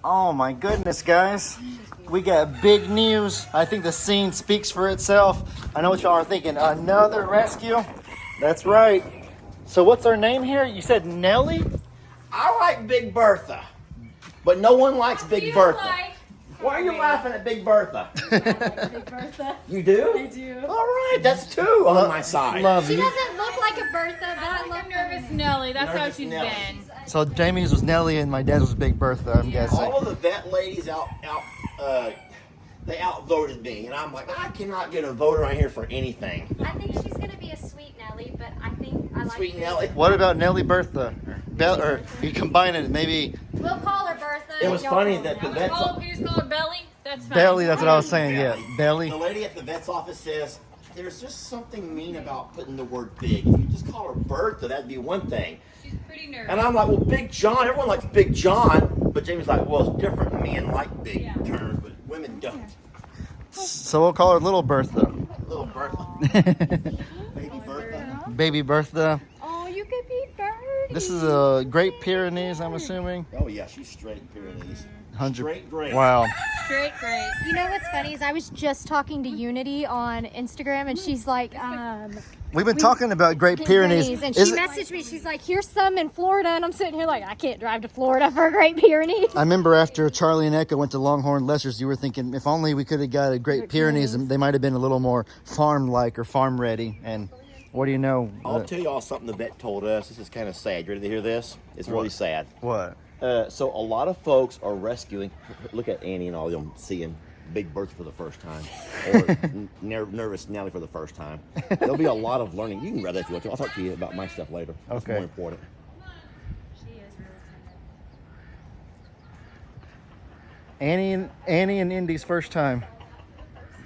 Oh my goodness, guys. We got big news. I think the scene speaks for itself. I know what y'all are thinking. Another rescue? That's right. So what's her name here? You said Nellie? I like Big Bertha, but no one likes Big Bertha. Why are you laughing at Big Bertha? I like Big Bertha. You do? I do. All right, that's two on my side. Love She you. doesn't look like a Bertha. That I'm look nervous Nellie. That's how Nervous she's Nellie. been. So Jamie's was Nellie and my dad's was Big Bertha, I'm guessing. All of the vet ladies they outvoted me, and I'm like, I cannot get a vote around here for anything. I think she's gonna be a sweet Nellie, but I think I like Sweet Big Nellie. What about Nellie Bertha? Or you combine it, maybe We'll call her Bertha. It was Y'all funny call that her the Nellie. vet's We just call her Belly. That's fine. Belly, that's what I was saying, yeah. Belly. The lady at the vet's office says, there's just something mean about putting the word big. If you just call her Bertha, that'd be one thing. She's pretty nervous. And I'm like, well, Big John, everyone likes Big John. But Jamie's like, well, it's different. Men like big terms, but women don't. So we'll call her Little Bertha. Little Bertha. Baby Bertha. Baby Bertha. Oh, you could be Birdie. This is a Great Pyrenees, I'm assuming. Oh, yeah, she's straight Pyrenees. 100. Straight great. Wow. Straight great. You know what's funny is I was just talking to Unity on Instagram, and she's like, We've been talking about Great Pyrenees. and she messaged me. She's like, "Here's some in Florida," and I'm sitting here like, I can't drive to Florida for a Great Pyrenees. I remember after Charlie and Echo went to Longhorn Lester's, you were thinking, if only we could have got a Great Pyrenees, they might have been a little more farm-like or farm-ready. And what do you know? I'll tell you all something the vet told us. This is kind of sad. You ready to hear this? It's really sad. What? So a lot of folks are rescuing. Look at Annie and all of them seeing Big Bertha for the first time, or nervous Nellie for the first time. There'll be a lot of learning. You can read that if you want to. I'll talk to you about my stuff later. That's Okay. more important. Annie and Indy's first time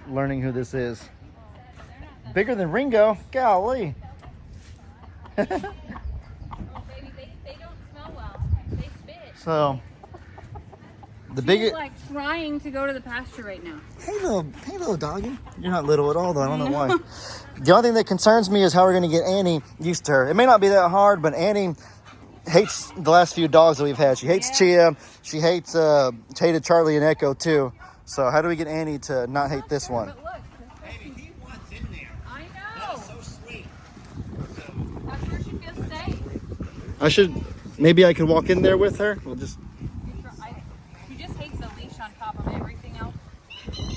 learning who this is. Bigger than Ringo. Golly. Oh, baby, they don't smell well. They spit. So the She's biggest. like trying to go to the pasture right now. Hey little doggy. You're not little at all though. I don't know why. The only thing that concerns me is how we're gonna get Annie used to her. It may not be that hard, but Annie hates the last few dogs that we've had. She hates Chia. She hated Charlie and Echo too. So how do we get Annie to not hate this one? But look, Baby, he wants in there. I know. So sweet. That's where she feels safe. Maybe I could walk in there with her. We'll just. She just hates the leash on top of everything else.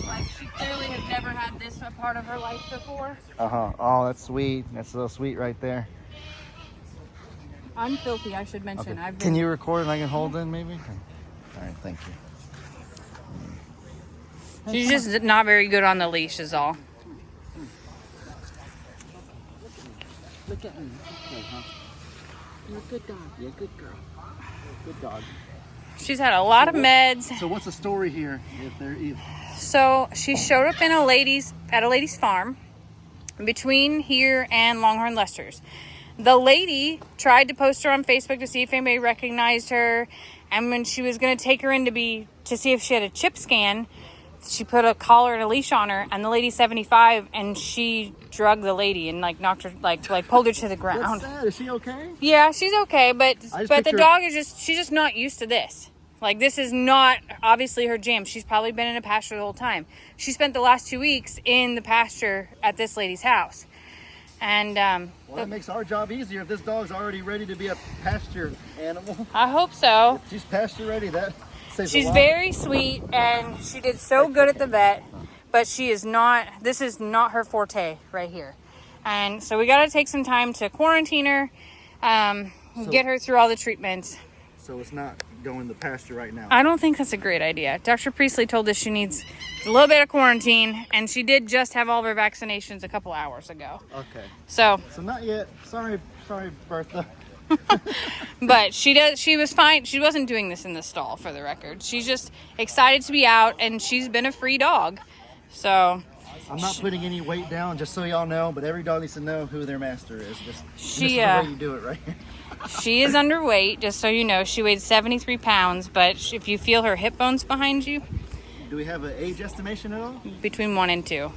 Like, she clearly has never had this a part of her life before. Oh, that's sweet. That's so sweet right there. I'm filthy, I should mention. Okay. Can you record and I can hold in maybe? All right, thank you. She's just not very good on the leash is all. Look at me. Okay, huh? You're a good dog. You're a good girl. Good dog. She's had a lot of meds. So what's the story here? So she showed up at a lady's farm between here and Longhorn Lester's. The lady tried to post her on Facebook to see if anybody recognized her, and when she was going to take her in to see if she had a chip scan, she put a collar and a leash on her, and the lady's 75, and she drugged the lady and like knocked her, like pulled her to the ground. That's sad. Is she okay? Yeah, she's okay, but the picture- dog she's just not used to this. Like, this is not obviously her jam. She's probably been in a pasture the whole time. She spent the last 2 weeks in the pasture at this lady's house. And Well, that makes our job easier if this dog's already ready to be a pasture animal. I hope so. If she's pasture ready, that saves She's a lot. very sweet, and she did so good at the vet, but this is not her forte right here. And so we got to take some time to quarantine her, get her through all the treatments. So it's not going to pasture right now. I don't think that's a great idea. Dr. Priestley told us she needs a little bit of quarantine, and she did just have all of her vaccinations a couple hours ago. Okay. So not yet. Sorry, Bertha. but she was fine. She wasn't doing this in the stall, for the record. She's just excited to be out, and she's been a free dog. So I'm not putting any weight down, just so y'all know, but every dog needs to know who their master is. This is the way you do it right here. She is underweight, just so you know. She weighs 73 pounds, but if you feel her hip bones behind you, Do we have an age estimation at all? between 1 and 2.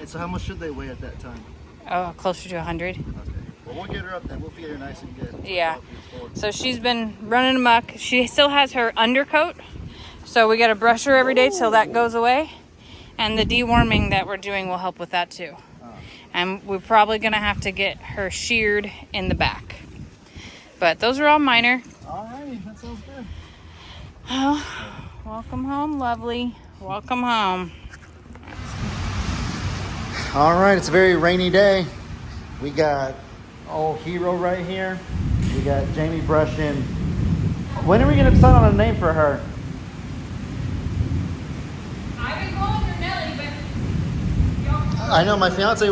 And so how much should they weigh at that time? Oh, closer to 100. Okay. Well, we'll get her up then. We'll feed her nice and good. Yeah. So she's been running amok. She still has her undercoat So we got to brush her every day till that goes away. And the deworming that we're doing will help with that too. And we're probably going to have to get her sheared in the back. But those are all minor. Alrighty, that sounds good. Oh, welcome home, lovely. Welcome home. All right, it's a very rainy day. We got old Hero right here. We got Jamie brushing. When are we going to decide on a name for her? I've been calling her Nellie, but I know my fiance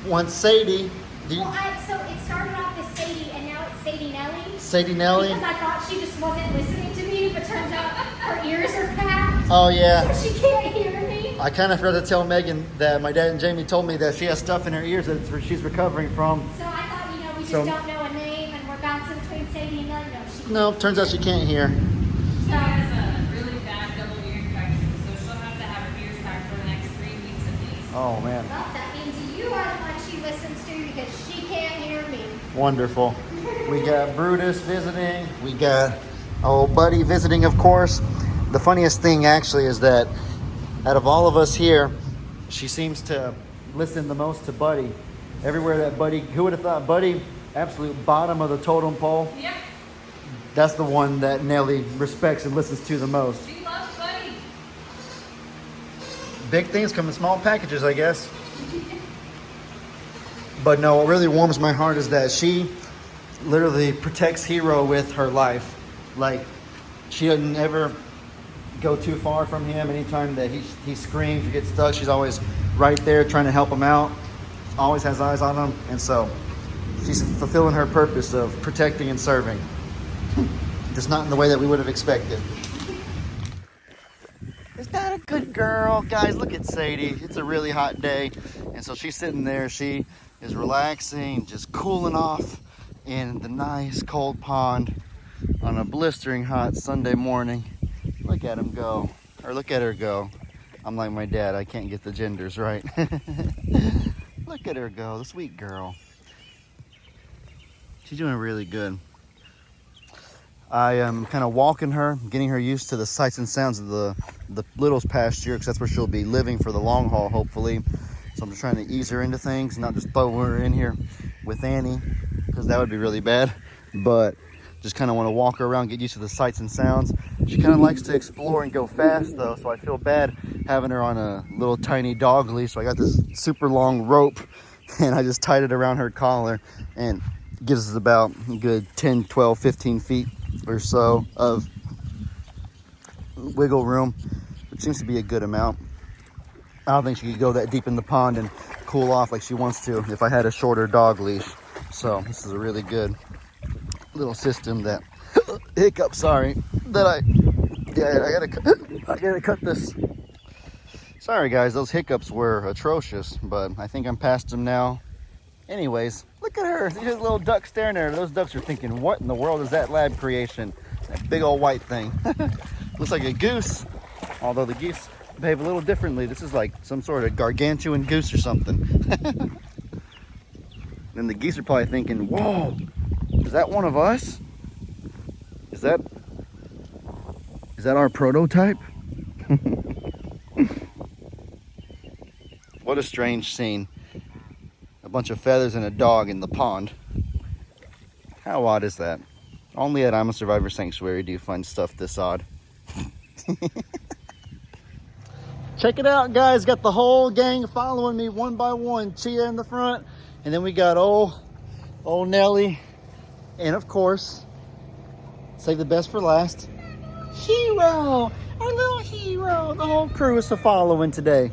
wants Sadie. Do you, So it started off as Sadie, and now it's Sadie Nellie. Sadie Nellie? Because I thought she just wasn't listening to me, but turns out her ears are packed. Oh, yeah. So she can't hear me. I kind of forgot to tell Megan that my dad and Jamie told me that she has stuff in her ears that she's recovering from. So I thought, we just So- don't know a name, and we're bouncing between Sadie and Nellie. No, turns out she can't hear. she has a really bad double ear infection, so she'll have to have her ears packed for the next 3 weeks at least. Oh, man. Well, that means you are the one she listens to because she can't hear me. Wonderful. We got Brutus visiting. We got old Buddy visiting, of course. The funniest thing, actually, is that out of all of us here, she seems to listen the most to Buddy. Everywhere that Buddy, who would have thought Buddy, absolute bottom of the totem pole. Yep, That's the one that Nellie respects and listens to the most. she loves Buddy. Big things come in small packages, I guess. But no, what really warms my heart is that she literally protects Hero with her life. Like, she doesn't ever go too far from him. Anytime that he screams or gets stuck, she's always right there trying to help him out. Always has eyes on him. And so she's fulfilling her purpose of protecting and serving. Just not in the way that we would have expected. Is that a good girl? Guys, look at Sadie. It's a really hot day. And so she's sitting there. She is relaxing, just cooling off in the nice cold pond on a blistering hot Sunday morning. Look at him go. Or look at her go. I'm like my dad. I can't get the genders right. Look at her go. The sweet girl. She's doing really good. I am kind of walking her, getting her used to the sights and sounds of the littles pasture, because that's where she'll be living for the long haul, hopefully. So I'm just trying to ease her into things, not just throw her in here with Annie, because that would be really bad. But just kind of want to walk her around, get used to the sights and sounds. She kind of likes to explore and go fast, though, so I feel bad having her on a little tiny dog leash. So I got this super long rope, and I just tied it around her collar, and gives us about a good 10, 12, 15 feet or so of wiggle room, which seems to be a good amount. I don't think she could go that deep in the pond and cool off like she wants to if I had a shorter dog leash. So this is a really good little system that I gotta cut this. Sorry guys, those hiccups were atrocious, but I think I'm past them now. Anyways, look at her. There's a little duck staring at her. Those ducks are thinking, what in the world is that lab creation? That big old white thing. Looks like a goose, although the geese behave a little differently. This is like some sort of gargantuan goose or something. Then the geese are probably thinking, whoa, is that one of us? Is that our prototype? What a strange scene. A bunch of feathers and a dog in the pond. How odd is that? Only at I'm a Survivor Sanctuary do you find stuff this odd. Check it out, guys. Got the whole gang following me one by one. Chia in the front. And then we got old Nellie. And of course, save the best for last, Hero. Our little Hero. The whole crew is following today.